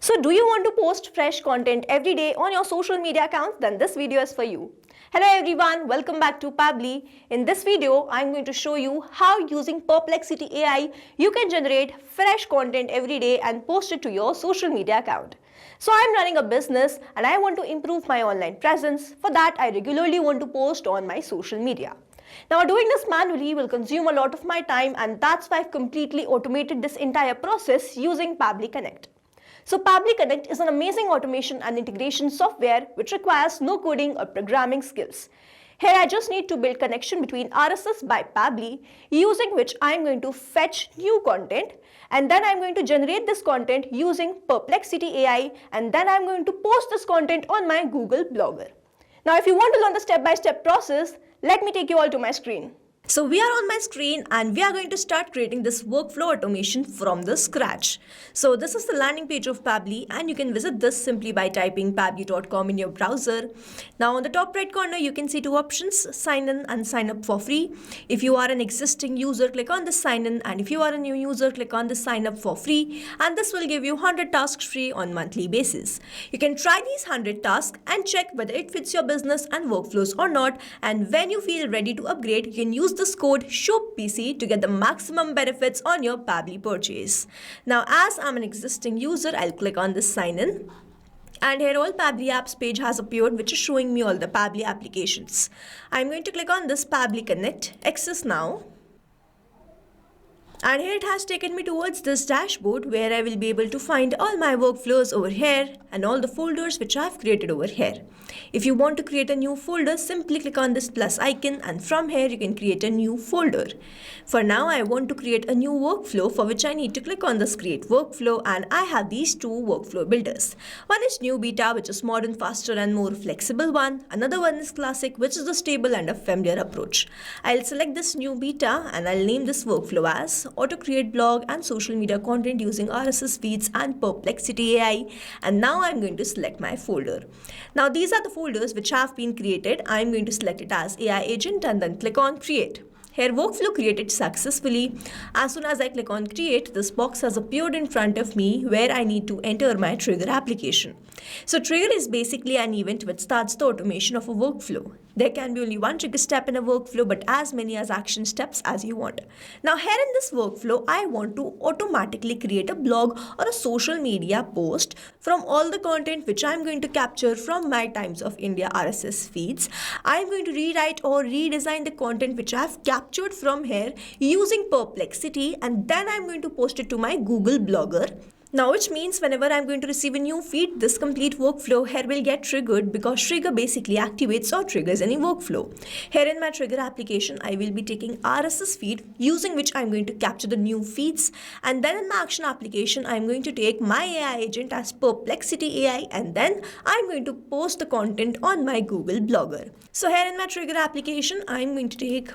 So do you want to post fresh content every day on your social media accounts? Then this video is for you. Hello everyone, welcome back to Pabbly. In this video, I'm going to show you how using Perplexity AI, you can generate fresh content every day and post it to your social media account. So I'm running a business and I want to improve my online presence. For that, I regularly want to post on my social media. Now doing this manually will consume a lot of my time, and that's why I've completely automated this entire process using Pabbly Connect. So Pabbly Connect is an amazing automation and integration software which requires no coding or programming skills. Here I just need to build connection between RSS by Pabbly, using which I am going to fetch new content, and then I am going to generate this content using Perplexity AI, and then I am going to post this content on my Google Blogger. Now if you want to learn the step-by-step process, let me take you all to my screen. So we are on my screen and we are going to start creating this workflow automation from the scratch. So this is the landing page of Pabbly, and you can visit this simply by typing pabbly.com in your browser. Now on the top right corner, you can see two options: sign in and sign up for free. If you are an existing user, click on the sign in, and if you are a new user, click on the sign up for free, and this will give you 100 tasks free on monthly basis. You can try these 100 tasks and check whether it fits your business and workflows or not, and when you feel ready to upgrade, you can use this code SHOPPC to get the maximum benefits on your Pabbly purchase. Now as I'm an existing user, I'll click on this sign in, and here all Pabbly apps page has appeared, which is showing me all the Pabbly applications. I'm going to click on this Pabbly Connect, access now. And here it has taken me towards this dashboard where I will be able to find all my workflows over here and all the folders which I've created over here. If you want to create a new folder, simply click on this plus icon, and from here you can create a new folder. For now, I want to create a new workflow, for which I need to click on this create workflow, and I have these two workflow builders. One is new beta, which is modern, faster and more flexible one. Another one is classic, which is the stable and a familiar approach. I'll select this new beta and I'll name this workflow as auto create blog and social media content using RSS feeds and Perplexity AI, and now I'm going to select my folder. Now these are the folders which have been created. I'm going to select it as AI agent and then click on create. Here workflow created successfully. As soon as I click on create, this box has appeared in front of me where I need to enter my trigger application. So trigger is basically an event which starts the automation of a workflow. There can be only one trigger step in a workflow, but as many as action steps as you want. Now here in this workflow, I want to automatically create a blog or a social media post from all the content which I'm going to capture from my Times of India RSS feeds. I'm going to rewrite or redesign the content which I've captured from here using Perplexity, and then I'm going to post it to my Google Blogger. Now, which means whenever I'm going to receive a new feed, this complete workflow here will get triggered, because trigger basically activates or triggers any workflow. Here in my trigger application, I will be taking RSS feed using which I'm going to capture the new feeds, and then in my action application, I'm going to take my AI agent as Perplexity AI, and then I'm going to post the content on my Google Blogger. So here in my trigger application, I'm going to take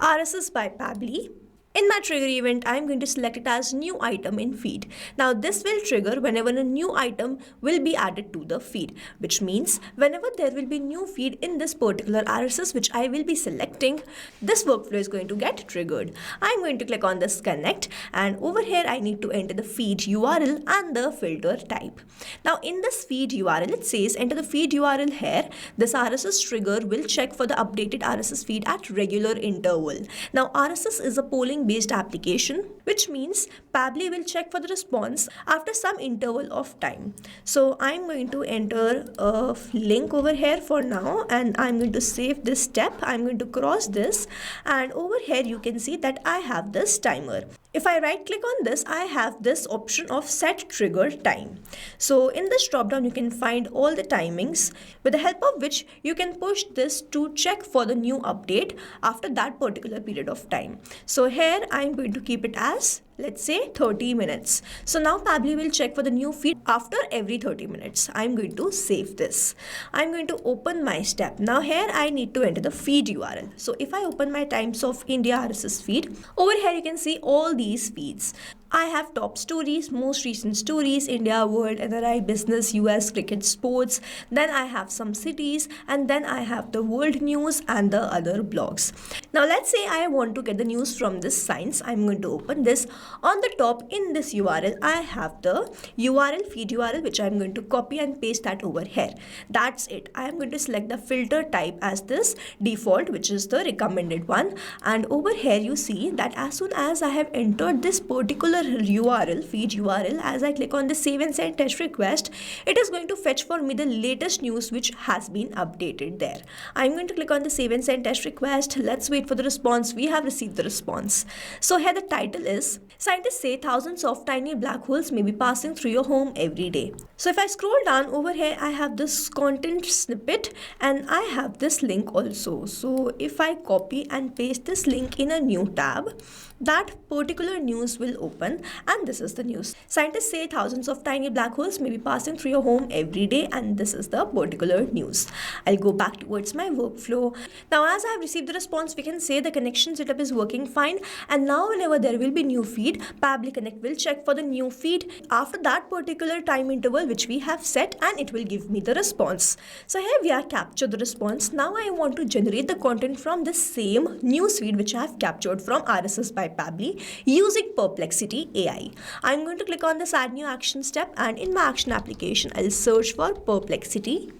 RSS by Pabbly. In my trigger event, I'm going to select it as new item in feed. Now this will trigger whenever a new item will be added to the feed, which means whenever there will be new feed in this particular RSS which I will be selecting, this workflow is going to get triggered. I'm going to click on this connect, and over here I need to enter the feed URL and the filter type. Now in this feed URL, it says enter the feed URL here. This RSS trigger will check for the updated RSS feed at regular interval. Now RSS is a polling based application, which means Pabbly will check for the response after some interval of time. So I'm going to enter a link over here for now, and I'm going to save this step. I'm going to cross this, and over here you can see that I have this timer. If I right click on this, I have this option of set trigger time. So in this drop down, you can find all the timings, with the help of which you can push this to check for the new update after that particular period of time. So here I'm going to keep it as, let's say, 30 minutes. So now Pabbly will check for the new feed after every 30 minutes. I'm going to save this. I'm going to open my step. Now here I need to enter the feed URL. So if I open my Times of India RSS feed, over here you can see all these feeds. I have top stories, most recent stories, India, world, NRI, business, US, cricket, sports. Then I have some cities, and then I have the world news and the other blogs. Now let's say I want to get the news from this science. I'm going to open this. On the top in this URL, I have the URL, feed URL, which I'm going to copy and paste that over here. That's it. I am going to select the filter type as this default, which is the recommended one. And over here you see that as soon as I have entered this particular URL, feed URL, as I click on the save and send test request, it is going to fetch for me the latest news which has been updated there. I'm going to click on the save and send test request. Let's wait for the response. We have received the response. So here the title is, scientists say thousands of tiny black holes may be passing through your home every day. So if I scroll down over here, I have this content snippet and I have this link also. So if I copy and paste this link in a new tab, that particular news will open, and this is the news. Scientists say thousands of tiny black holes may be passing through your home every day, and this is the particular news. I'll go back towards my workflow. Now as I have received the response, we can say the connection setup is working fine, and now whenever there will be new feed, Pabbly Connect will check for the new feed after that particular time interval which we have set, and it will give me the response. So here we are captured the response. Now I want to generate the content from the same news feed which I have captured from RSS by Pabbly using Perplexity AI. I'm going to click on this add new action step, and in my action application I'll search for Perplexity.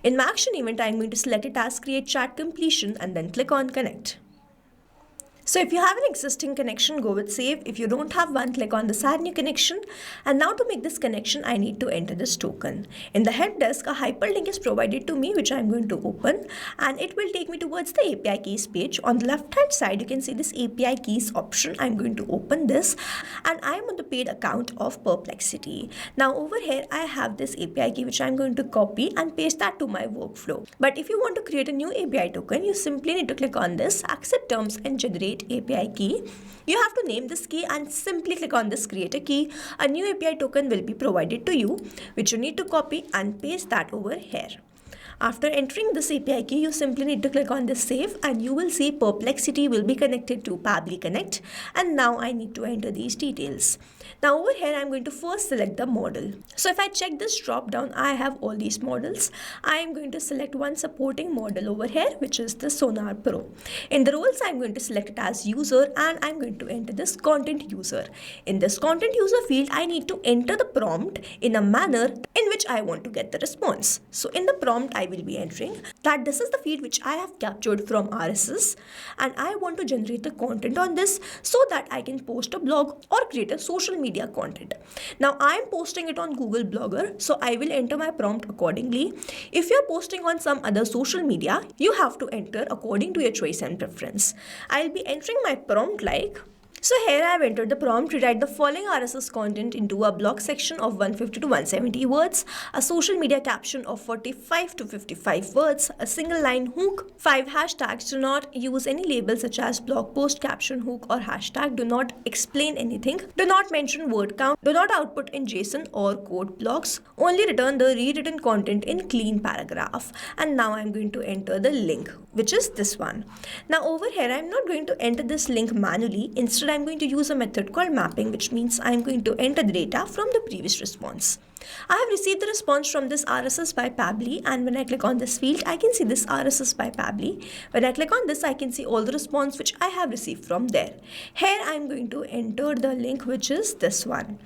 In my action event I'm going to select it as create chat completion and then click on connect. So if you have an existing connection, go with save. If you don't have one, click on this add new connection. And now to make this connection, I need to enter this token. In the help desk, a hyperlink is provided to me, which I'm going to open. And it will take me towards the API keys page. On the left hand side, you can see this API keys option. I'm going to open this. And I'm on the paid account of Perplexity. Now over here, I have this API key, which I'm going to copy and paste that to my workflow. But if you want to create a new API token, you simply need to click on this, accept terms and generate API key. You have to name this key and simply click on this create a key. A new API token will be provided to you, which you need to copy and paste that over here. After entering this API key, you simply need to click on this save, and you will see Perplexity will be connected to Pabbly Connect. And now I need to enter these details. Now over here, I'm going to first select the model. So if I check this drop down, I have all these models. I am going to select one supporting model over here, which is the Sonar Pro. In the roles, I'm going to select it as user, and I'm going to enter this content user. In this content user field, I need to enter the prompt in a manner in which I want to get the response. So in the prompt, I will be entering that this is the feed which I have captured from RSS, and I want to generate the content on this so that I can post a blog or create a social media content. Now I am posting it on Google Blogger, so I will enter my prompt accordingly. If you are posting on some other social media, you have to enter according to your choice and preference. I'll be entering my prompt like, so here I have entered the prompt, rewrite the following RSS content into a blog section of 150 to 170 words, a social media caption of 45 to 55 words, a single line hook, 5 hashtags. Do not use any labels such as blog post, caption, hook or hashtag. Do not explain anything. Do not mention word count. Do not output in JSON or code blocks. Only return the rewritten content in clean paragraph. And now I'm going to enter the link, which is this one. Now over here, I'm not going to enter this link manually. Instead, I'm going to use a method called mapping, which means I'm going to enter the data from the previous response. I have received the response from this RSS by Pabbly, and when I click on this field, I can see this RSS by Pabbly. When I click on this, I can see all the response which I have received from there. Here I'm going to enter the link, which is this one.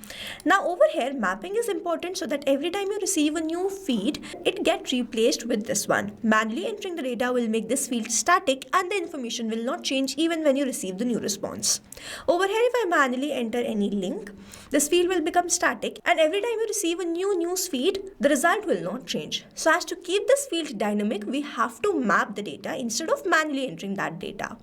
Now over here, mapping is important so that every time you receive a new feed, it gets replaced with this one. Manually entering the data will make this field static, and the information will not change even when you receive the new response. Over here, if I manually enter any link, this field will become static, and every time you receive a new news feed, the result will not change. So as to keep this field dynamic, we have to map the data instead of manually entering that data.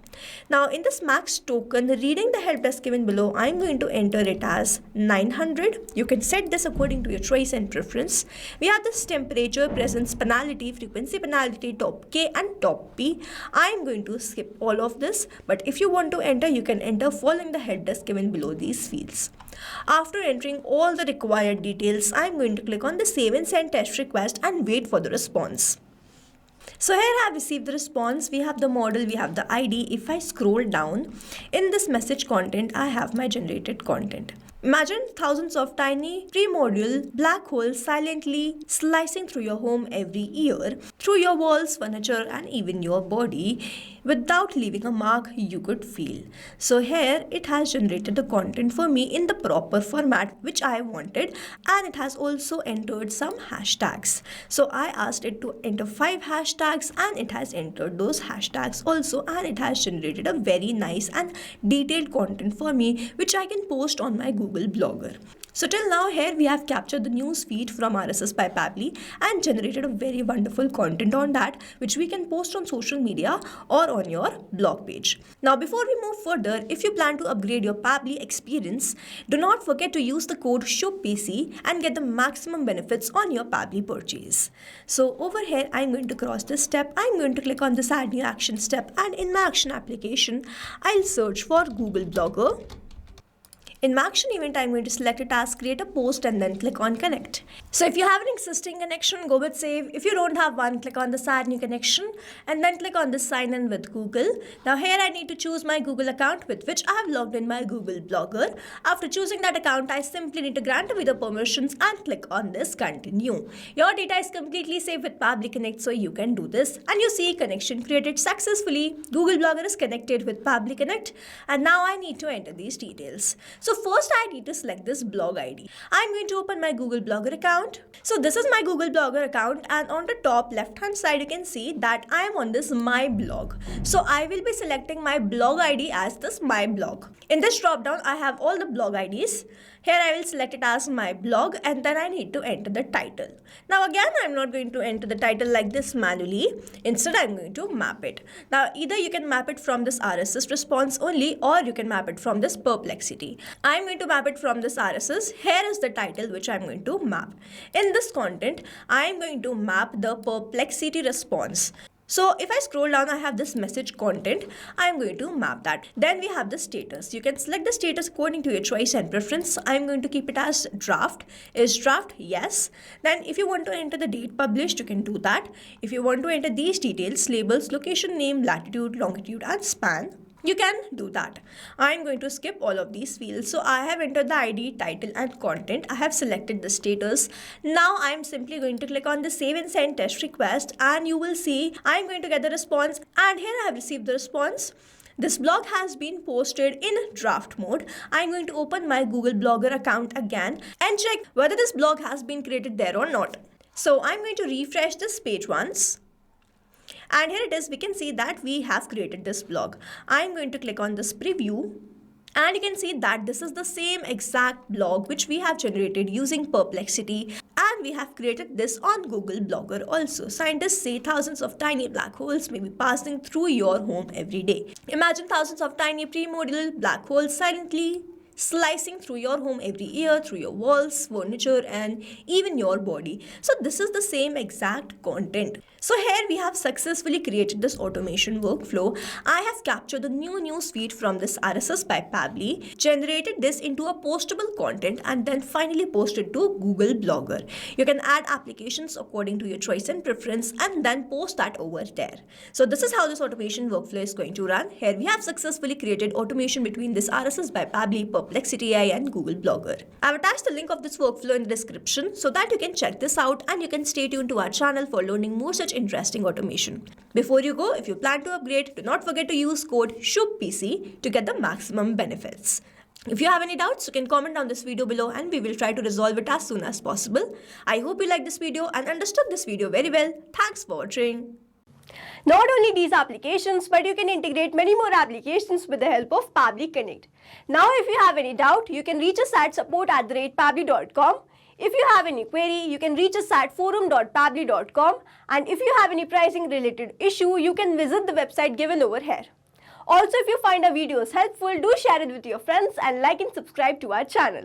Now in this max token, reading the help desk given below, I'm going to enter it as 900. You can set this according to your choice and preference. We have this temperature, presence, penalty, frequency penalty, top K and top P. I'm going to skip all of this, but if you want to enter, you can enter following the help desk given below these fields. After entering all the required details, I'm going to click on the save and send test request and wait for the response. So here I have received the response. We have the model, we have the ID. If I scroll down, in this message content, I have my generated content. Imagine thousands of tiny primordial black holes silently slicing through your home every year, through your walls, furniture, and even your body, without leaving a mark you could feel. So here it has generated the content for me in the proper format which I wanted, and it has also entered some hashtags. So I asked it to enter 5 hashtags and it has entered those hashtags also, and it has generated a very nice and detailed content for me which I can post on my Google Blogger. So till now here we have captured the news feed from RSS by Pabbly and generated a very wonderful content on that which we can post on social media or on your blog page. Now before we move further, if you plan to upgrade your Pabbly experience, do not forget to use the code SHUBPC and get the maximum benefits on your Pabbly purchase. So over here I'm going to cross this step. I'm going to click on this add new action step, and in my action application I'll search for Google Blogger. In my action event, I'm going to select it as create a post and then click on connect. So if you have an existing connection, go with save. If you don't have one, click on this add new connection and then click on this sign in with Google. Now here I need to choose my Google account with which I have logged in my Google Blogger. After choosing that account, I simply need to grant away the permissions and click on this continue. Your data is completely safe with Pabbly Connect, so you can do this. And you see connection created successfully. Google Blogger is connected with Pabbly Connect, and now I need to enter these details. So first I need to select this blog ID. I'm going to open my Google Blogger account. So this is my Google Blogger account, and on the top left hand side you can see that I am on this my blog. So I will be selecting my blog ID as this my blog. In this drop down I have all the blog IDs. Here I will select it as my blog and then I need to enter the title. Now again I'm not going to enter the title like this manually. Instead I'm going to map it. Now either you can map it from this RSS response only, or you can map it from this Perplexity. I'm going to map it from this RSS. Here is the title which I'm going to map. In this content I'm going to map the Perplexity response. So if I scroll down, I have this message content. I'm going to map that. Then we have the status. You can select the status according to your choice and preference. I'm going to keep it as draft. Is draft? Yes. Then if you want to enter the date published, you can do that. If you want to enter these details, labels, location, name, latitude, longitude and span, you can do that. I'm going to skip all of these fields. So I have entered the ID, title and content. I have selected the status. Now I'm simply going to click on the save and send test request, and you will see I'm going to get the response, and here I have received the response. This blog has been posted in draft mode. I'm going to open my Google Blogger account again and check whether this blog has been created there or not. So I'm going to refresh this page once. And here it is. We can see that we have created this blog. I'm going to click on this preview, and you can see that this is the same exact blog which we have generated using Perplexity, and we have created this on Google Blogger also. Scientists say thousands of tiny black holes may be passing through your home every day. Imagine thousands of tiny primordial black holes silently slicing through your home every year, through your walls, furniture and even your body. So this is the same exact content. So here we have successfully created this automation workflow. I have captured the new news feed from this RSS by Pabbly, generated this into a postable content and then finally posted to Google Blogger. You can add applications according to your choice and preference and then post that over there. So this is how this automation workflow is going to run. Here we have successfully created automation between this RSS by Pabbly, Perplexity AI and Google Blogger. I've attached the link of this workflow in the description so that you can check this out, and you can stay tuned to our channel for learning more such interesting automation. Before you go, if you plan to upgrade, do not forget to use code SHUBPC to get the maximum benefits. If you have any doubts, you can comment down this video below and we will try to resolve it as soon as possible. I hope you liked this video and understood this video very well. Thanks for watching. Not only these applications, but you can integrate many more applications with the help of Pabbly Connect. Now, if you have any doubt, you can reach us at support@pabbly.com. If you have any query, you can reach us at forum.pabbly.com. And if you have any pricing related issue, you can visit the website given over here. Also, if you find our videos helpful, do share it with your friends and like and subscribe to our channel.